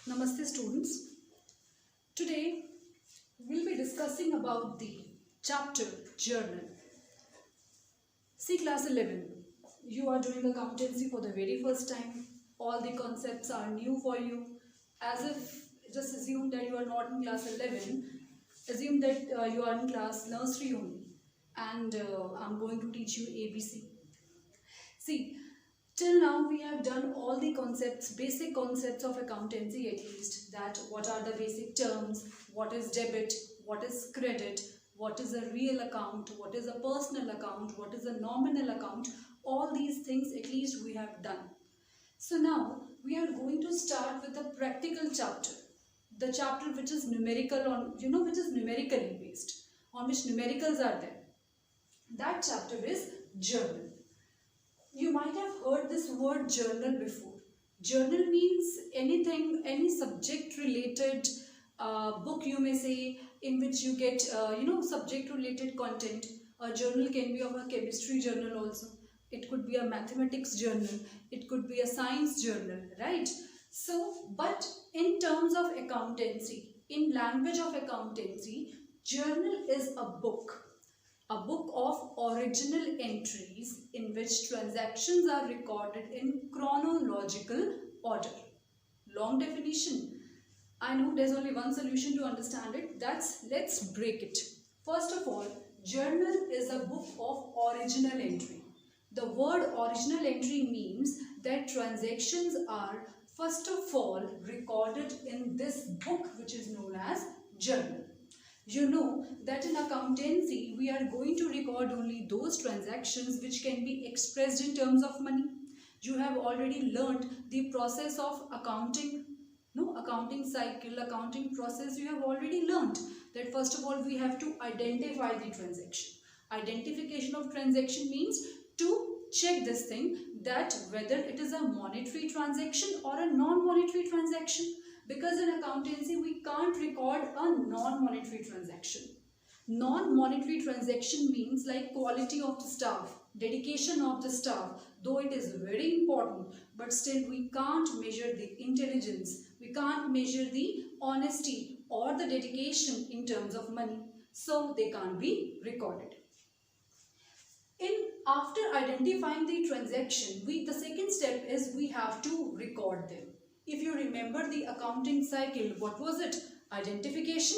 Namaste students. Today we'll be discussing about the chapter Journal. See class 11. You are doing accountancy for the very first time. All the concepts are new for you. As if just assume that you are not in class 11. Assume that you are in class nursery only. And I'm going to teach you ABC. See, till now we have done all the concepts, basic concepts of accountancy at least, that what are the basic terms, what is debit, what is credit, what is a real account, what is a personal account, what is a nominal account, all these things at least we have done. So now we are going to start with the practical chapter, the chapter which is numerical which is numerically based, on which numericals are there. That chapter is journal. You might have heard this word journal before. Journal means anything, any subject related book you may say, in which you get subject related content. A journal can be of a chemistry journal also. It could be a mathematics journal. It could be a science journal, right? So, but in terms of accountancy, in language of accountancy, journal is a book of original entries in which transactions are recorded in chronological order. Long definition. I know there's only one solution to understand it. Let's break it. First of all, journal is a book of original entry. The word original entry means that transactions are first of all recorded in this book which is known as journal. You know that in accountancy, we are going to record only those transactions which can be expressed in terms of money. You have already learned the process of accounting, accounting cycle, accounting process. You have already learned that first of all, we have to identify the transaction. Identification of transaction means to check this thing, that whether it is a monetary transaction or a non-monetary transaction. Because in accountancy, we can't record a non-monetary transaction. Non-monetary transaction means like quality of the staff, dedication of the staff, though it is very important, but still we can't measure the intelligence, we can't measure the honesty or the dedication in terms of money. So they can't be recorded. After identifying the transaction, the second step is we have to record them. If you remember the accounting cycle, what was it? Identification,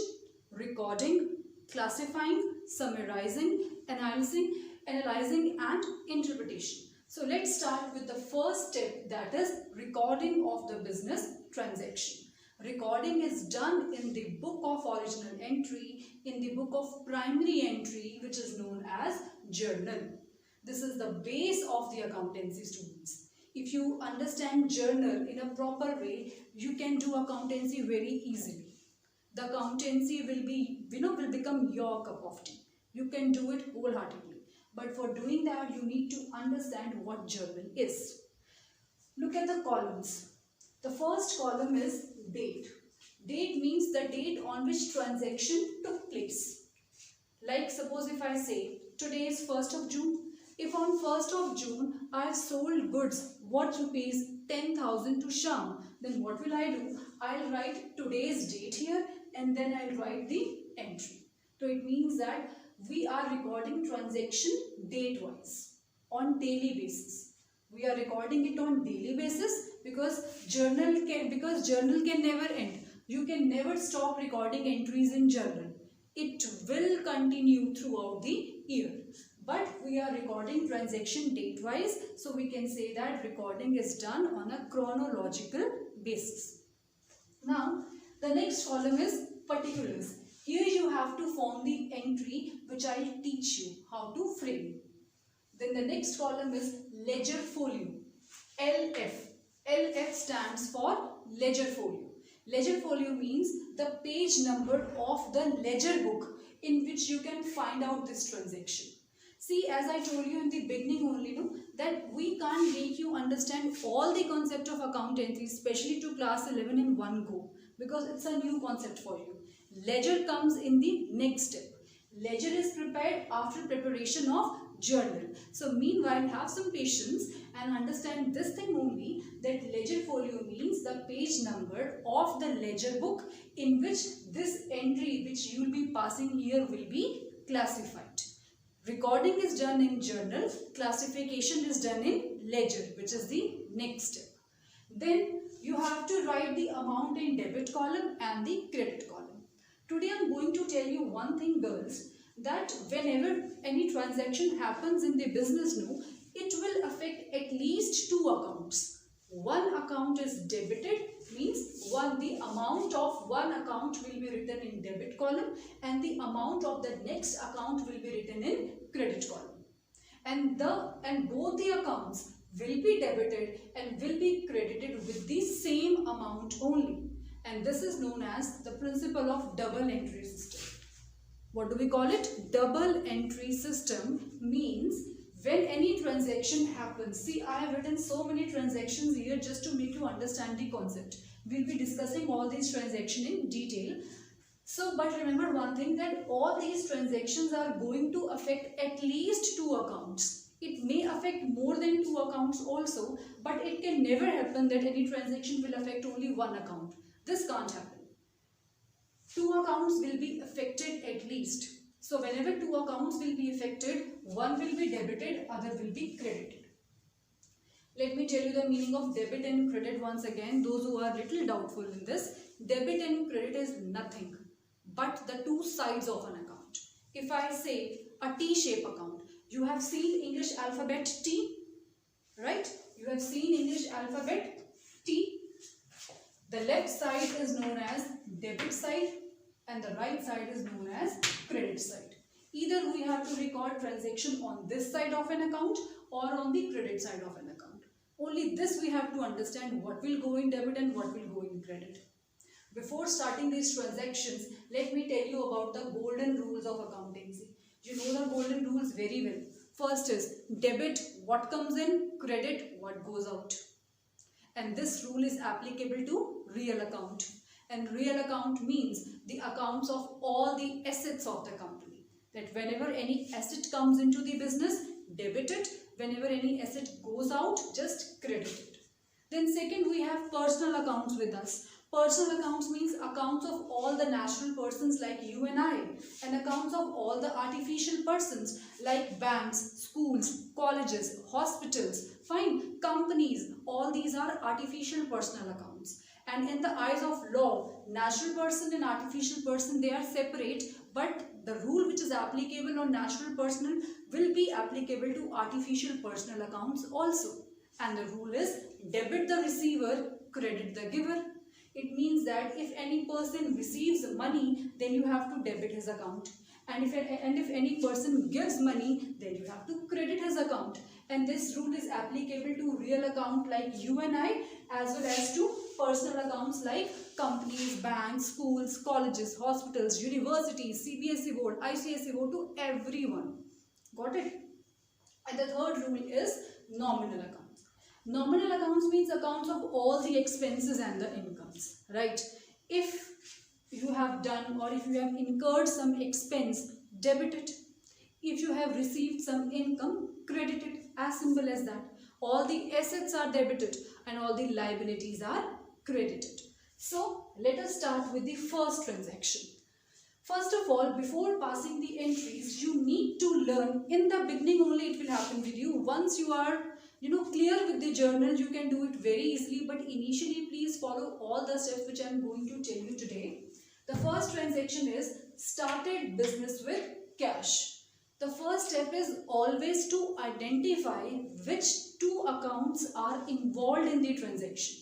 recording, classifying, summarizing, analyzing and interpretation. So let's start with the first step, that is recording of the business transaction. Recording is done in the book of original entry, in the book of primary entry, which is known as journal. This is the base of the accountancy, students. If you understand journal in a proper way, you can do accountancy very easily. The accountancy will become your cup of tea. You can do it wholeheartedly. But for doing that, you need to understand what journal is. Look at the columns. The first column is date. Date means the date on which transaction took place. Like suppose if I say today is 1st of June. If on 1st of June I have sold goods worth rupees 10,000 to Sham, then what will I do? I'll write today's date here and then I'll write the entry. So it means that we are recording transaction date-wise on daily basis. We are recording it on daily basis because journal can never end. You can never stop recording entries in journal. It will continue throughout the year. But we are recording transaction date-wise, so we can say that recording is done on a chronological basis. Now, the next column is particulars. Here you have to form the entry which I will teach you how to frame. Then the next column is ledger folio, LF. LF stands for ledger folio. Ledger folio means the page number of the ledger book in which you can find out this transaction. See, as I told you in the beginning only, that we can't make you understand all the concept of accountancy, especially to class 11 in one go, because it's a new concept for you. Ledger comes in the next step. Ledger is prepared after preparation of journal. So meanwhile, have some patience and understand this thing only, that ledger folio means the page number of the ledger book in which this entry which you will be passing here will be classified. Recording is done in journal, classification is done in ledger, which is the next step. Then you have to write the amount in debit column and the credit column. Today I am going to tell you one thing, girls, that whenever any transaction happens in the business, it will affect at least two accounts. One account is debited, means the amount of one account will be written in debit column and the amount of the next account will be written in credit column. And both the accounts will be debited and will be credited with the same amount only. And this is known as the principle of double entry system. What do we call it? Double entry system means when any transaction happens. See, I have written so many transactions here just to make you understand the concept. We'll be discussing all these transactions in detail. So, but remember one thing, that all these transactions are going to affect at least two accounts. It may affect more than two accounts also, but it can never happen that any transaction will affect only one account. This can't happen. Two accounts will be affected at least. So whenever two accounts will be affected, one will be debited, other will be credited. Let me tell you the meaning of debit and credit once again. Those who are little doubtful in this, debit and credit is nothing but the two sides of an account. If I say a T-shape account, you have seen English alphabet T, right? You have seen English alphabet T. The left side is known as debit side and the right side is known as credit side. Either we have to record transaction on this side of an account or on the credit side of an account. Only this we have to understand, what will go in debit and what will go in credit. Before starting these transactions, let me tell you about the golden rules of accountancy. You know the golden rules very well. First is debit, what comes in, credit, what goes out. And this rule is applicable to real account. And real account means the accounts of all the assets of the company. That whenever any asset comes into the business, debit it. Whenever any asset goes out, just credit it. Then second, we have personal accounts with us. Personal accounts means accounts of all the natural persons like you and I, and accounts of all the artificial persons like banks, schools, colleges, hospitals, fine, companies. All these are artificial personal accounts. And in the eyes of law, natural person and artificial person, they are separate, but the rule which is applicable on natural personal will be applicable to artificial personal accounts also. And the rule is debit the receiver, credit the giver. It means that if any person receives money, then you have to debit his account. And if any person gives money, then you have to credit his account. And this rule is applicable to real account like you and I, as well as to personal accounts like companies, banks, schools, colleges, hospitals, universities, CBSE board, ICSE board, to everyone. Got it? And the third rule is nominal accounts. Nominal accounts means accounts of all the expenses and the incomes, right? If you have done or if you have incurred some expense, debit it. If you have received some income, credit it. As simple as that. All the assets are debited and all the liabilities are credited. So let us start with the first transaction. First of all, before passing the entries, you need to learn. In the beginning only it will happen with you. Once you are clear with the journal, you can do it very easily, but initially please follow all the steps which I am going to tell you today. The first transaction is started business with cash. The first step is always to identify which two accounts are involved in the transaction.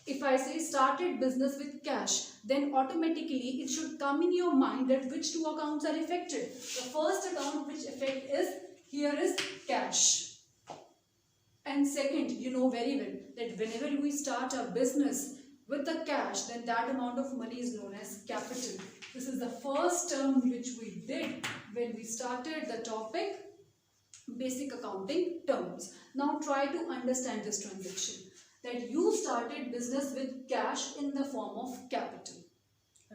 If I say started business with cash, then automatically it should come in your mind that which two accounts are affected. The first account which affect is, here is cash. And second, you know very well that whenever we start a business with the cash, then that amount of money is known as capital. This is the first term which we did when we started the topic basic accounting terms. Now try to understand this transaction, that you started business with cash in the form of capital,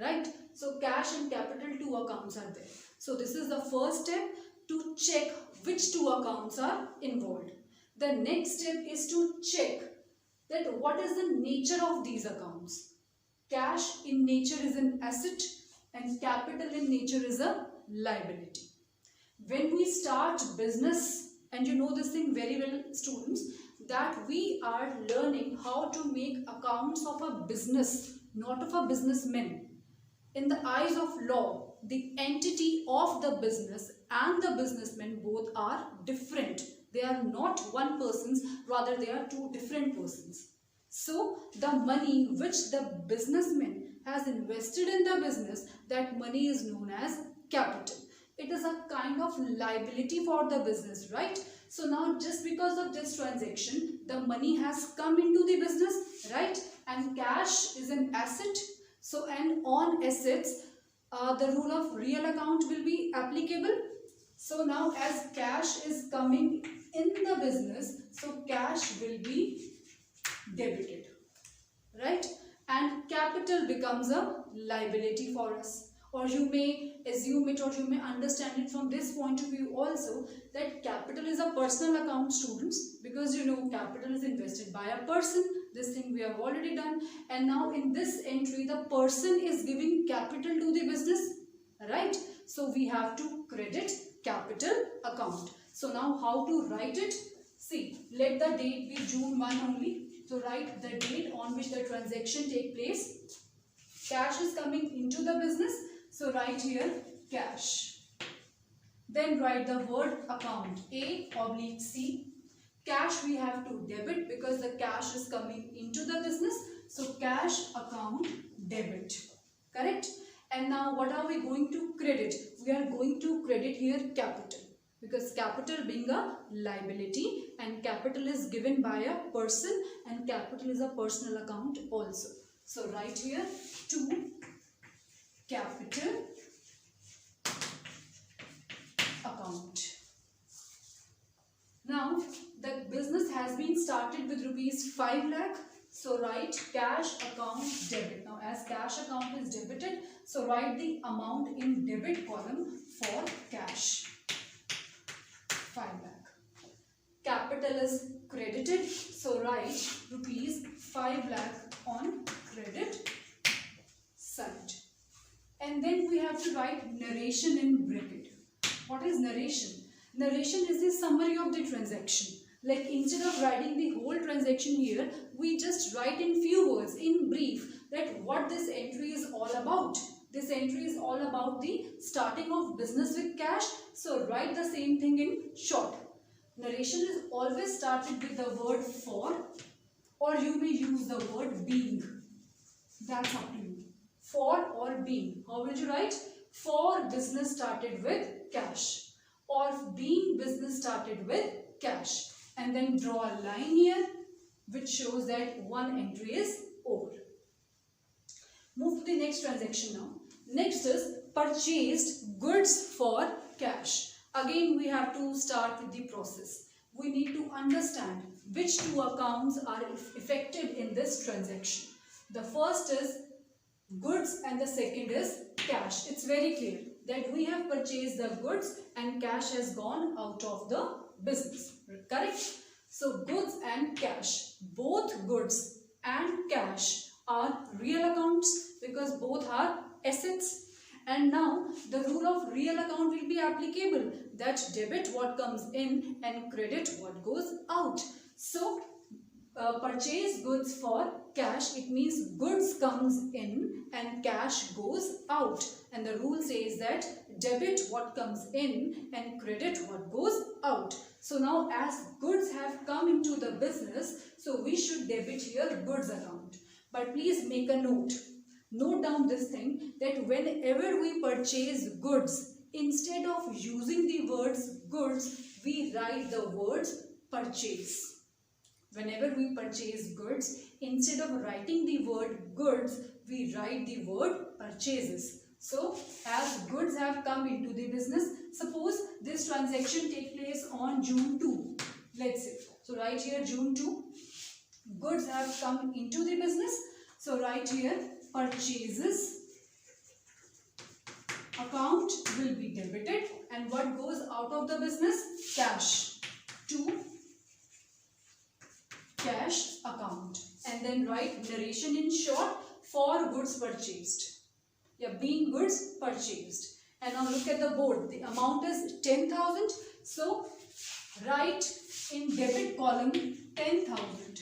right? So cash and capital, two accounts are there. So this is the first step. to check which two accounts are involved. The next step is to check that what is the nature of these accounts. Cash in nature is an asset and capital in nature is a liability. When we start business, and you know this thing very well, students, that we are learning how to make accounts of a business, not of a businessman. In the eyes of law, the entity of the business and the businessman both are different. They are not one person's, rather they are two different persons. So the money which the businessman has invested in the business, that money is known as capital. It is a kind of liability for the business, right? So now just because of this transaction, the money has come into the business, right? And cash is an asset. So and on assets, the rule of real account will be applicable. So now as cash is coming in the business, so cash will be debited, right? And capital becomes a liability for us. Or you may assume it, or you may understand it from this point of view also, that capital is a personal account, students, because you know capital is invested by a person. This thing we have already done. And now in this entry, the person is giving capital to the business, right? So we have to credit capital account. So now how to write it? See, let the date be June 1 only. So write the date on which the transaction take place. Cash is coming into the business. So write here cash. Then write the word account, A/C. Cash we have to debit because the cash is coming into the business. So cash account debit. Correct? And now what are we going to credit? We are going to credit here capital. Because capital being a liability and capital is given by a person and capital is a personal account also. So write here to capital account. Now the business has been started with rupees 5 lakh. So write cash account debit. Now as cash account is debited, so write the amount in debit column for cash. 5 lakh. Capital is credited, so write rupees 5 lakh on credit side. And then we have to write narration in bracket. What is narration? Narration is the summary of the transaction. Like instead of writing the whole transaction here, we just write in few words, in brief, that what this entry is all about. This entry is all about the starting of business with cash. So write the same thing in short. Narration is always started with the word for, or you may use the word being. That's up to you. For or being. How will you write? For business started with cash. Or being business started with cash. And then draw a line here which shows that one entry is over. Move to the next transaction now. Next is purchased goods for cash. Again we have to start with the process. We need to understand which two accounts are affected in this transaction. The first is goods and the second is cash. It's very clear that we have purchased the goods and cash has gone out of the business. Correct? So goods and cash, both goods and cash are real accounts because both are assets. And now the rule of real account will be applicable, that debit what comes in and credit what goes out. So purchase goods for cash, it means goods comes in and cash goes out. And the rule says that debit what comes in and credit what goes out. So now as goods have come into the business, so we should debit here goods account. But please make a note. Note down this thing, that whenever we purchase goods, instead of using the words goods, we write the words purchase. Whenever we purchase goods, instead of writing the word goods, we write the word purchases. So as goods have come into the business, suppose this transaction take place on June 2. Let's say. So write here June 2. Goods have come into the business. So write here purchases account will be debited, and what goes out of the business? Cash to cash account. And then write narration in short for goods purchased. Yeah, being goods purchased. And now look at the board. The amount is 10,000. So write in debit column 10,000.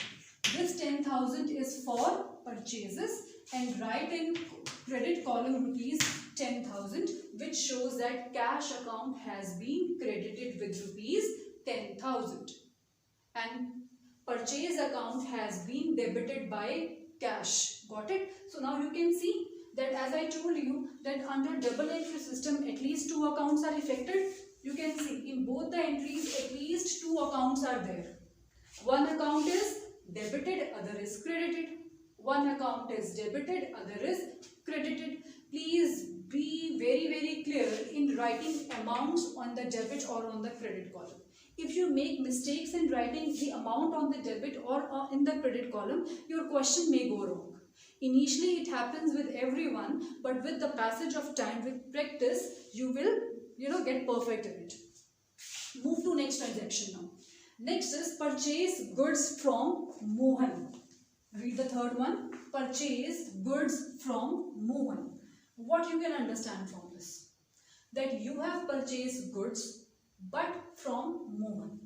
This 10,000 is for purchases, and write in credit column rupees 10,000, which shows that cash account has been credited with rupees 10,000 and purchase account has been debited by cash. Got it? So now you can see that, as I told you, that under double entry system at least two accounts are affected. You can see in both the entries at least two accounts are there. One account is debited, other is credited. One account is debited, other is credited. Please be very clear in writing amounts on the debit or on the credit column. If you make mistakes in writing the amount on the debit or in the credit column, your question may go wrong. Initially it happens with everyone, but with the passage of time, with practice, you will get perfect in it. Move to next transaction now. Next is purchase goods from Mohan. Read the third one. Purchase goods from Mohan. What you can understand from this? That you have purchased goods but from Mohan.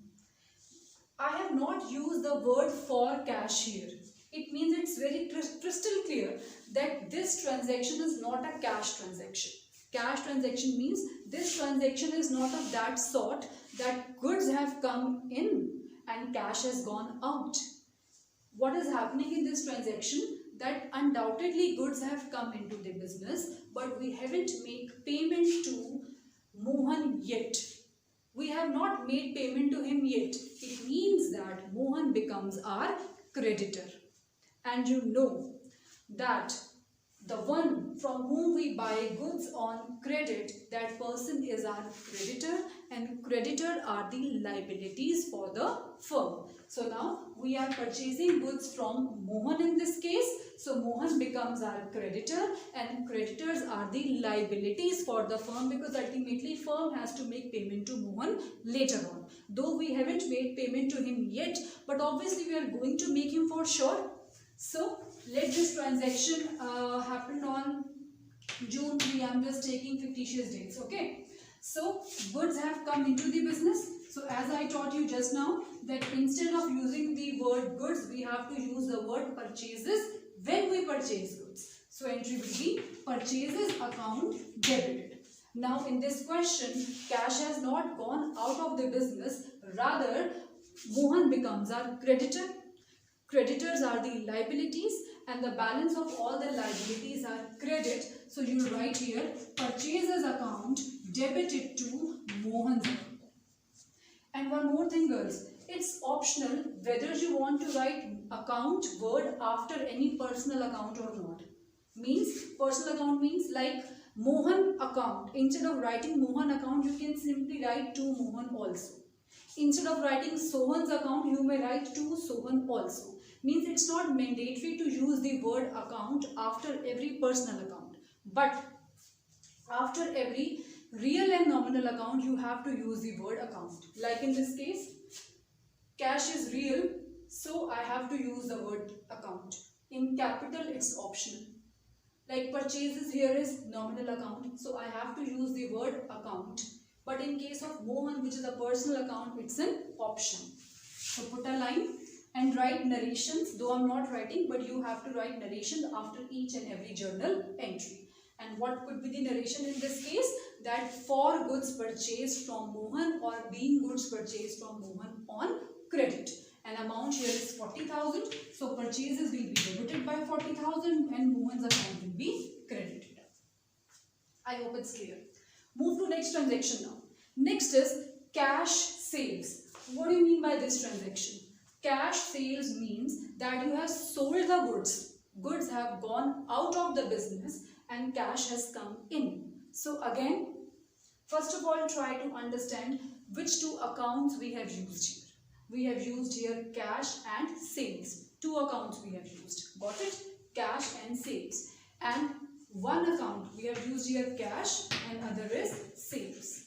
I have not used the word for cash here. It means it's very crystal clear that this transaction is not a cash transaction. Cash transaction means this transaction is not of that sort that goods have come in and cash has gone out. What is happening in this transaction? That undoubtedly goods have come into the business, but we haven't made payment to Mohan yet. We have not made payment to him yet. It means that Mohan becomes our creditor. And you know that the one from whom we buy goods on credit, that person is our creditor, and creditor are the liabilities for the firm. So now we are purchasing goods from Mohan in this case. So Mohan becomes our creditor, and creditors are the liabilities for the firm, because ultimately firm has to make payment to Mohan later on. Though we haven't made payment to him yet, but obviously we are going to make him for sure. So let this transaction happen on June 3. I am just taking fictitious dates. Okay. So goods have come into the business. So as I taught you just now, that instead of using the word goods, we have to use the word purchases when we purchase goods. So entry will be purchases account debited. Now in this question, cash has not gone out of the business. Rather, Mohan becomes our creditor. Creditors are the liabilities, and the balance of all the liabilities are credit. So you write here purchases account debited to Mohan's account. And one more thing, girls, it's optional whether you want to write account word after any personal account or not. Means personal account means like Mohan account. Instead of writing Mohan account, you can simply write to Mohan also. Instead of writing Sohan's account, you may write to Sohan also. Means it's not mandatory to use the word account after every personal account. But after every real and nominal account, you have to use the word account. Like in this case, cash is real, so I have to use the word account. In capital, it's optional. Like purchases here is nominal account, so I have to use the word account. But in case of Mohan, which is a personal account, it's an option. So put a line and write narrations, though I'm not writing, but you have to write narration after each and every journal entry. And what could be the narration in this case? That for goods purchased from Mohan or being goods purchased from Mohan on credit. And amount here is 40,000. So purchases will be debited by 40,000 and Mohan's account will be credited. I hope it's clear. Move to next transaction now. Next is cash sales. What do you mean by this transaction? Cash sales means that you have sold the goods. Goods have gone out of the business and cash has come in. So again, first of all, try to understand which two accounts we have used here. We have used here cash and sales. Two accounts we have used. Got it? Cash and sales. And one account we have used here cash and other is sales.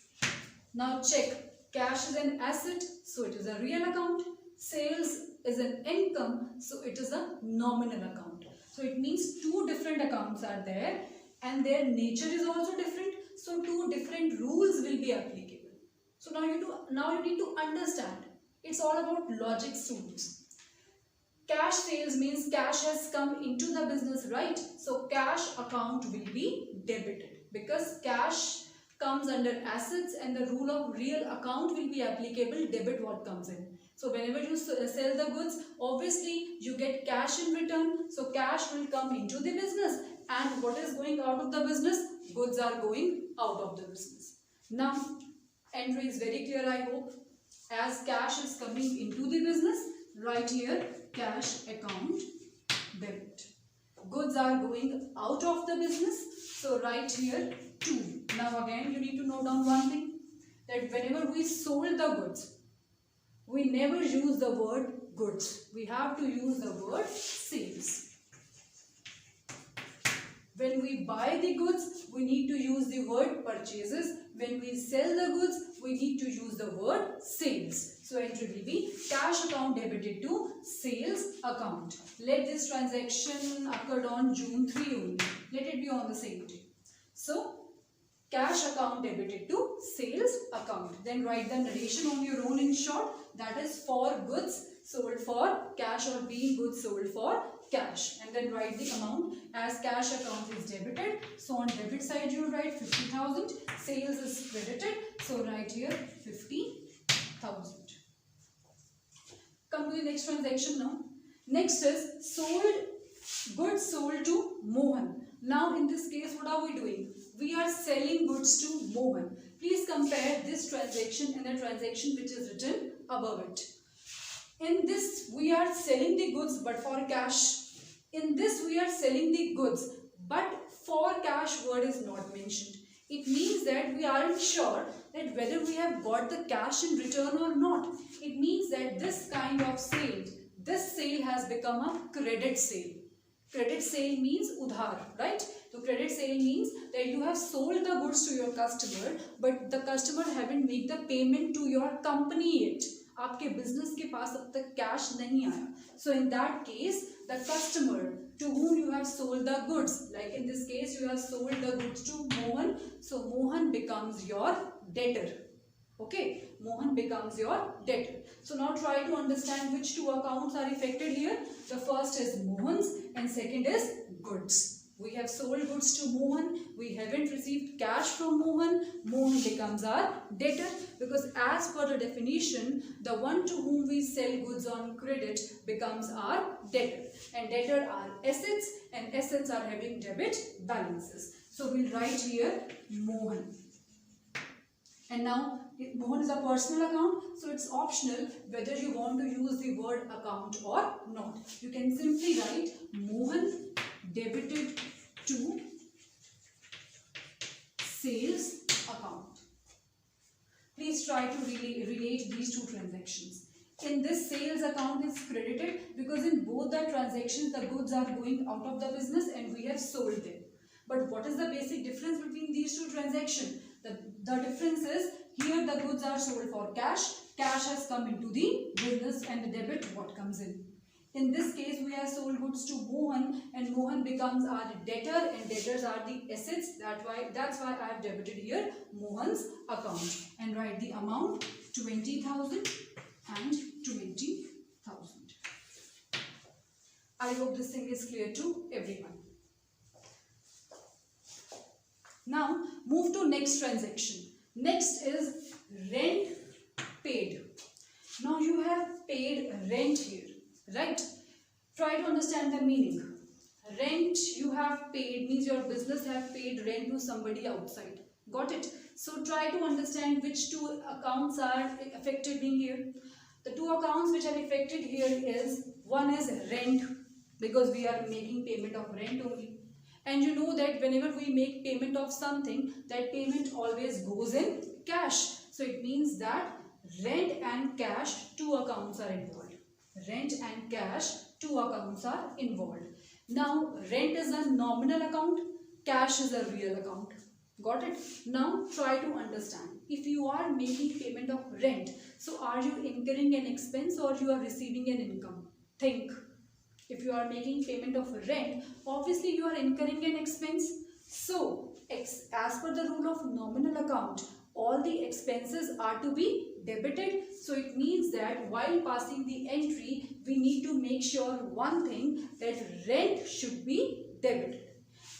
Now check, cash is an asset, so it is a real account. Sales is an income, so it is a nominal account. So it means two different accounts are there and their nature is also different. So two different rules will be applicable. So now you need to understand. It's all about logic, students. Cash sales means cash has come into the business, right? So cash account will be debited because cash comes under assets and the rule of real account will be applicable, debit what comes in. So whenever you sell the goods, obviously you get cash in return. So cash will come into the business and what is going out of the business? Goods are going out of the business. Now entry is very clear, I hope. As cash is coming into the business, write here cash account debit. Goods are going out of the business, so write here 2. Now again you need to note down one thing, that whenever we sold the goods, we never use the word goods. We have to use the word sales. When we buy the goods, we need to use the word purchases. When we sell the goods, we need to use the word sales. So entry will be cash account debited to sales account. Let this transaction occurred on June 3 only. Let it be on the same day. So cash account debited to sales account. Then write the narration on your own in short. That is for goods sold for cash or being goods sold for cash. And then write the amount as cash account is debited. So on debit side you write 50,000. Sales is credited. So write here 50,000. Come to the next transaction now. Next is goods sold to Mohan. Now in this case what are we doing? We are selling goods to Mohan. Please compare this transaction and the transaction which is written above it. In this we are selling the goods but for cash. In this we are selling the goods but for cash word is not mentioned. It means that we aren't sure that whether we have got the cash in return or not. It means that this kind of sale, this sale has become a credit sale. Credit sale means udhar, right? So credit sale means that you have sold the goods to your customer but the customer haven't made the payment to your company yet. आपके business के पास अब तक cash नहीं आया. So in that case, the customer to whom you have sold the goods, like in this case you have sold the goods to Mohan, so Mohan becomes your debtor. Okay, Mohan becomes your debtor. So now try to understand which two accounts are affected here. The first is Mohan's and second is goods. We have sold goods to Mohan. We haven't received cash from Mohan. Mohan becomes our debtor because as per the definition, the one to whom we sell goods on credit becomes our debtor. And debtor are assets and assets are having debit balances. So we'll write here Mohan. And now Mohan is a personal account, so it's optional whether you want to use the word account or not. You can simply write Mohan debited to sales account. Please try to relate these two transactions. In this sales account is credited because in both the transactions the goods are going out of the business and we have sold them. But what is the basic difference between these two transactions? The difference is here the goods are sold for cash. Cash has come into the business and the debit what comes in. In this case we have sold goods to Mohan and Mohan becomes our debtor and debtors are the assets. That's why I have debited here Mohan's account and write the amount 20,000 and 20,000. I hope this thing is clear to everyone. Now move to next transaction. Next is rent paid. Now you have paid rent here, right? Try to understand the meaning. Rent you have paid means your business have paid rent to somebody outside. Got it? So try to understand which two accounts are affected being here. The two accounts which are affected here is, one is rent because we are making payment of rent only. And you know that whenever we make payment of something, that payment always goes in cash. So it means that rent and cash, two accounts are involved. Rent and cash, two accounts are involved. Now rent is a nominal account. cash is a real account. Got it? Now try to understand. If you are making payment of rent, so are you incurring an expense or you are receiving an income? Think. If you are making payment of rent, obviously you are incurring an expense. So, as per the rule of nominal account, all the expenses are to be debited. So, it means that while passing the entry, we need to make sure one thing, that rent should be debited.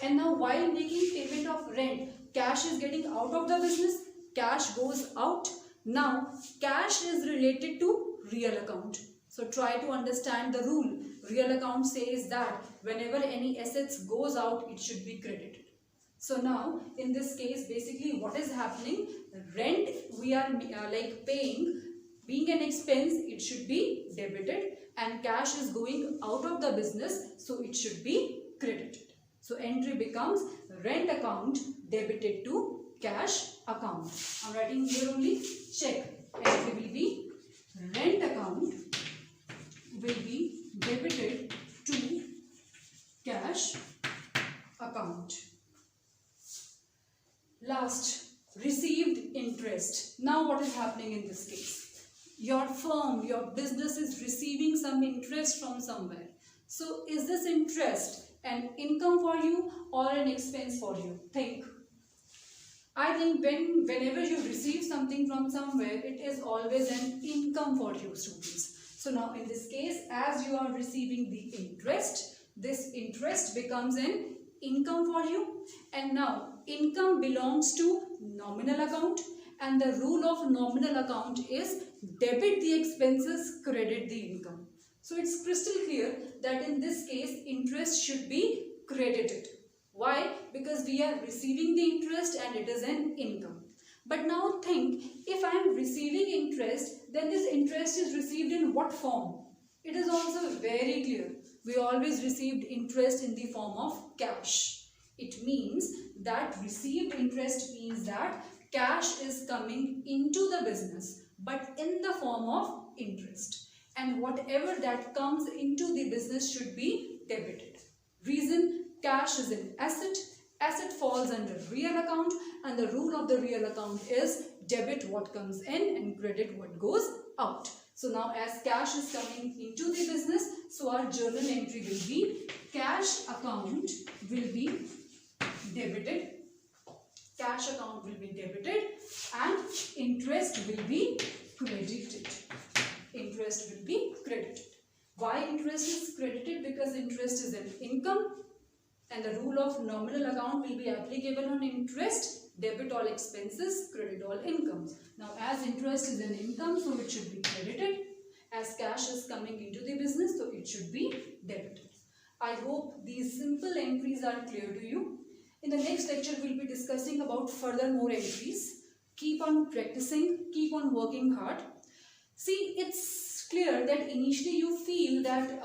And now while making payment of rent, cash is getting out of the business, cash goes out. Now, cash is related to real account. So, try to understand the rule. Real account says that whenever any assets goes out, it should be credited. So now in this case, basically what is happening, rent we are like paying, being an expense, it should be debited, and cash is going out of the business, so it should be credited. So entry becomes rent account debited to cash account. I'm writing here only, check. Entry will be rent account will be debited to cash account. Last, received interest. Now what is happening in this case? Your firm, your business is receiving some interest from somewhere. So is this interest an income for you or an expense for you? Think. I think whenever you receive something from somewhere, it is always an income for you, students. So now in this case, as you are receiving the interest, this interest becomes an income for you. And now income belongs to nominal account, and the rule of nominal account is debit the expenses, credit the income. So it's crystal clear that in this case, interest should be credited. Why? Because we are receiving the interest and it is an income. But now think, if I am receiving interest, then this interest is received in what form? It is also very clear. We always received interest in the form of cash. It means that received interest means that cash is coming into the business, but in the form of interest. And whatever that comes into the business should be debited. Reason, cash is an asset. Asset falls under real account, and the rule of the real account is debit what comes in and credit what goes out. So now as cash is coming into the business, so our journal entry will be cash account will be debited. Cash account will be debited and interest will be credited. Interest will be credited. Why interest is credited? Because interest is an income. And the rule of nominal account will be applicable on interest, debit all expenses, credit all incomes. Now as interest is an income, so it should be credited. As cash is coming into the business, so it should be debited. I hope these simple entries are clear to you. In the next lecture, we'll be discussing about further more entries. Keep on practicing, keep on working hard. See, it's clear that initially you feel that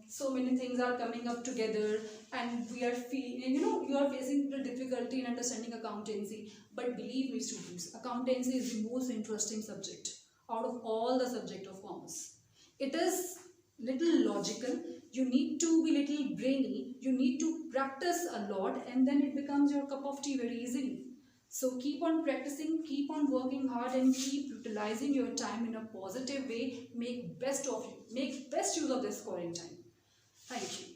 so many things are coming up together and we are feeling, you are facing the difficulty in understanding accountancy. But believe me, students, accountancy is the most interesting subject out of all the subject of commerce. It is little logical. You need to be little brainy. You need to practice a lot, and then it becomes your cup of tea very easily. So keep on practicing, keep on working hard, and keep utilizing your time in a positive way. Make best use of this quarantine. Thank you.